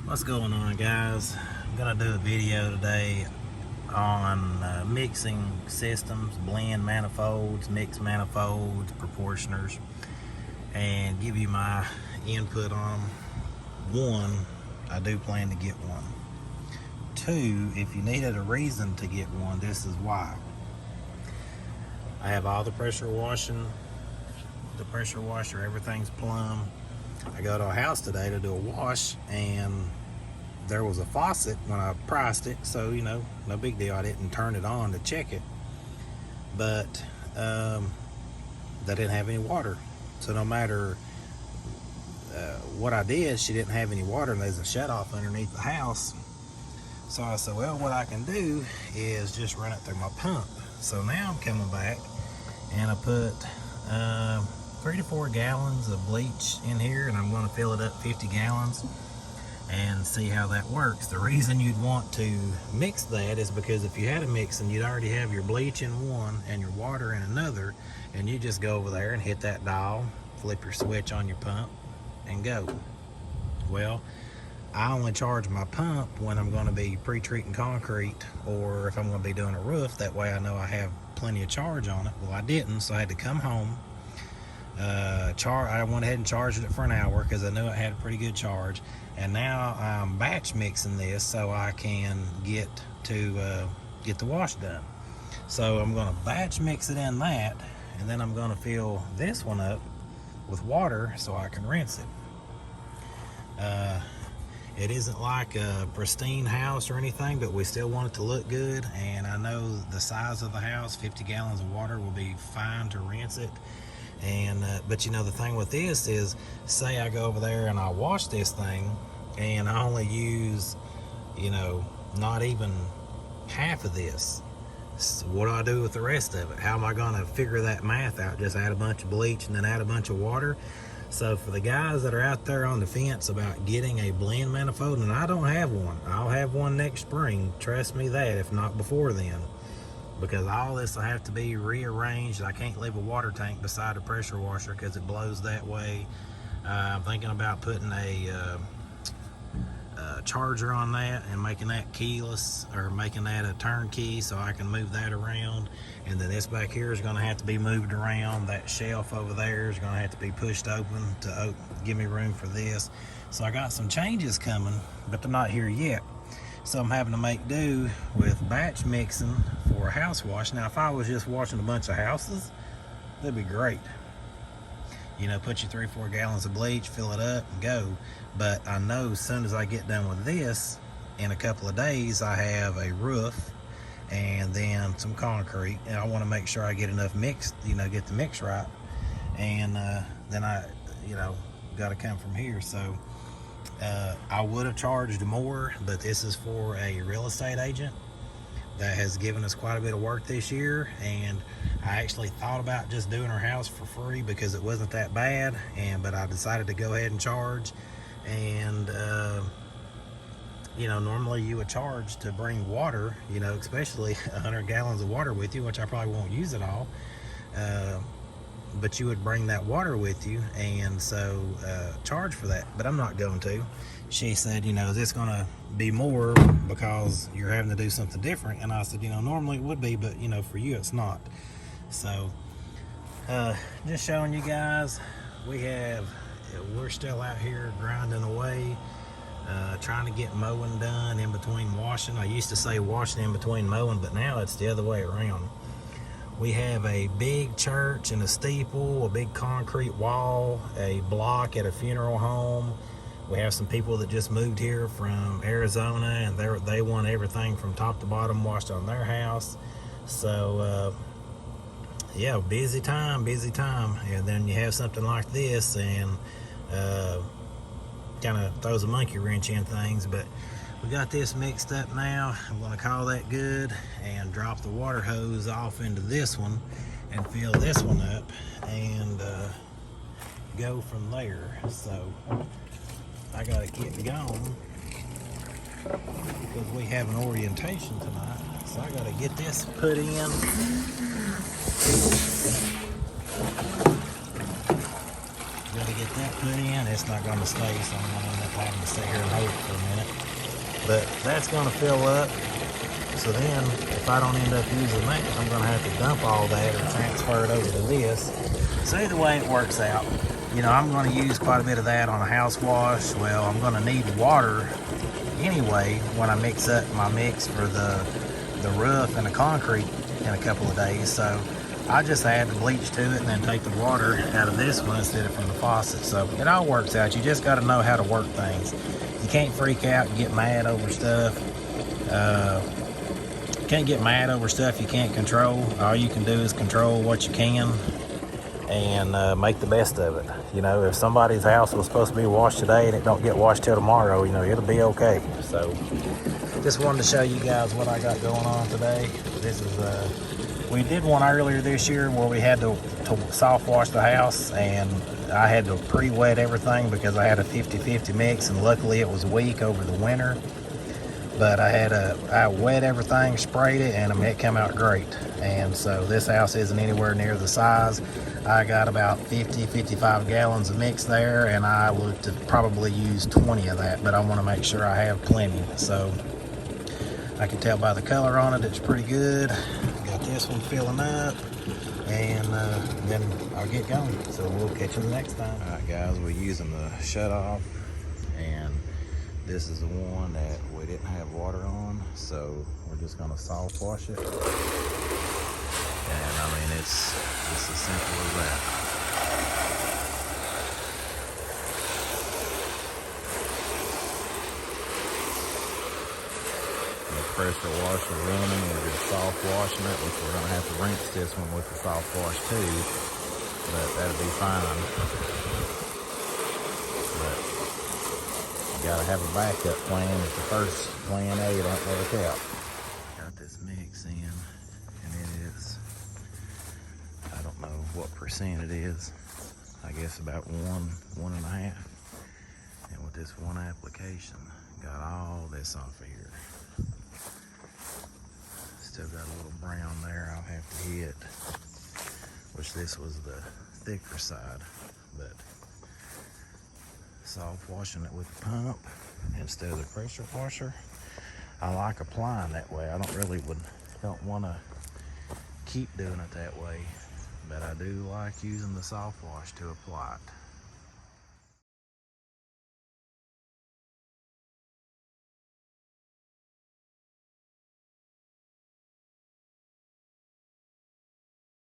What's going on, guys? I'm gonna do a video today on mixing systems, blend manifolds, mix manifolds, proportioners, and give you my input on them. One, I do plan to get one. Two, if you needed a reason to get one, this is why. I have all the pressure washer, everything's plumb. I go to a house today to do a wash, and there was a faucet when I priced it, so no big deal. I didn't turn it on to check it, but they didn't have any water. So no matter what I did, she didn't have any water, and there's a shut off underneath the house. So I said, well, what I can do is just run it through my pump. So now I'm coming back and I put 3 to 4 gallons of bleach in here, and I'm going to fill it up 50 gallons and see how that works. The reason you'd want to mix that is because if you had a mixing, you'd already have your bleach in one and your water in another, and you just go over there and hit that dial, flip your switch on your pump, and go. Well, I only charge my pump when I'm going to be pre-treating concrete, or if I'm going to be doing a roof. That way I know I have plenty of charge on it. Well, I didn't, so I had to come home. I went ahead and charged it for an hour because I knew it had a pretty good charge, and now I'm batch mixing this so I can get the wash done. So I'm going to batch mix it in that, and then I'm going to fill this one up with water so I can rinse it. It isn't like a pristine house or anything, but we still want it to look good, and I know the size of the house, 50 gallons of water will be fine to rinse it. And but the thing with this is, say I go over there and I wash this thing and I only use not even half of this. So what do I do with the rest of it? How am I going to figure that math out? Just add a bunch of bleach and then add a bunch of water? So for the guys that are out there on the fence about getting a blend manifold, and I don't have one, I'll have one next spring, trust me that, if not before then, because all this will have to be rearranged. I can't leave a water tank beside a pressure washer because it blows that way. I'm thinking about putting a charger on that and making that keyless, or making that a turnkey so I can move that around. And then this back here is going to have to be moved around. That shelf over there is going to have to be pushed open to give me room for this. So I got some changes coming, but they're not here yet. So I'm having to make do with batch mixing for a house wash. Now, if I was just washing a bunch of houses, that'd be great. Put your 3 or 4 gallons of bleach, fill it up, and go. But I know as soon as I get done with this, in a couple of days, I have a roof and then some concrete. And I want to make sure I get enough mix, get the mix right. And then I, got to come from here. So I would have charged more, but this is for a real estate agent that has given us quite a bit of work this year, and I actually thought about just doing her house for free because it wasn't that bad, but I decided to go ahead and charge. And normally you would charge to bring water, especially 100 gallons of water with you, which I probably won't use it all, but you would bring that water with you, and so charge for that. But I'm not going to. She said, is this going to be more because you're having to do something different? And I said, normally it would be, but for you it's not. So just showing you guys, we're still out here grinding away, trying to get mowing done in between washing. I used to say washing in between mowing, but now it's the other way around. We have a big church and a steeple, a big concrete wall, a block at a funeral home. We have some people that just moved here from Arizona, and they want everything from top to bottom washed on their house. So yeah, busy time. And then you have something like this, and kind of throws a monkey wrench in things. But we got this mixed up now. I'm going to call that good and drop the water hose off into this one and fill this one up and go from there. So I got to get going because we have an orientation tonight. So I got to get this put in. Got to get that put in, it's not going to stay, so I'm going to end up having to sit here and hold it for a minute. But that's going to fill up. So then, if I don't end up using that, I'm going to have to dump all that or transfer it over to this. So either way it works out. You know, I'm going to use quite a bit of that on a house wash. Well, I'm going to need water anyway when I mix up my mix for the roof and the concrete in a couple of days. So I just add the bleach to it and then take the water out of this one instead of from the faucet. So it all works out. You just got to know how to work things. You can't freak out and get mad over stuff. Can't get mad over stuff you can't control. All you can do is control what you can and make the best of it. You know, if somebody's house was supposed to be washed today and it don't get washed till tomorrow, you know, it'll be okay. So just wanted to show you guys what I got going on today. This is we did one earlier this year where we had to soft wash the house, and I had to pre-wet everything because I had a 50-50 mix, and luckily it was weak over the winter. But I wet everything, sprayed it, and it came out great. And so this house isn't anywhere near the size. I got about 50-55 gallons of mix there, and I would probably use 20 of that, but I want to make sure I have plenty. So I can tell by the color on it, it's pretty good. Got this one filling up, and then I'll get going. So we'll catch you the next time. All right, guys, we're using the shut off, and this is the one that we didn't have water on, so we're just gonna soft wash it. And I mean, it's as simple as that. The pressure washer running, we're just soft washing it, which we're gonna have to rinse this one with the soft wash too, but that'll be fine. Gotta have a backup plan if the first plan A don't work out. Got this mix in, and it is, I don't know what percent it is. I guess about 1.5. And with this one application, got all this off of here. Still got a little brown there I'll have to hit, which this was the thicker side, but soft washing it with the pump instead of the pressure washer. I like applying that way. I don't want to keep doing it that way, but I do like using the soft wash to apply it.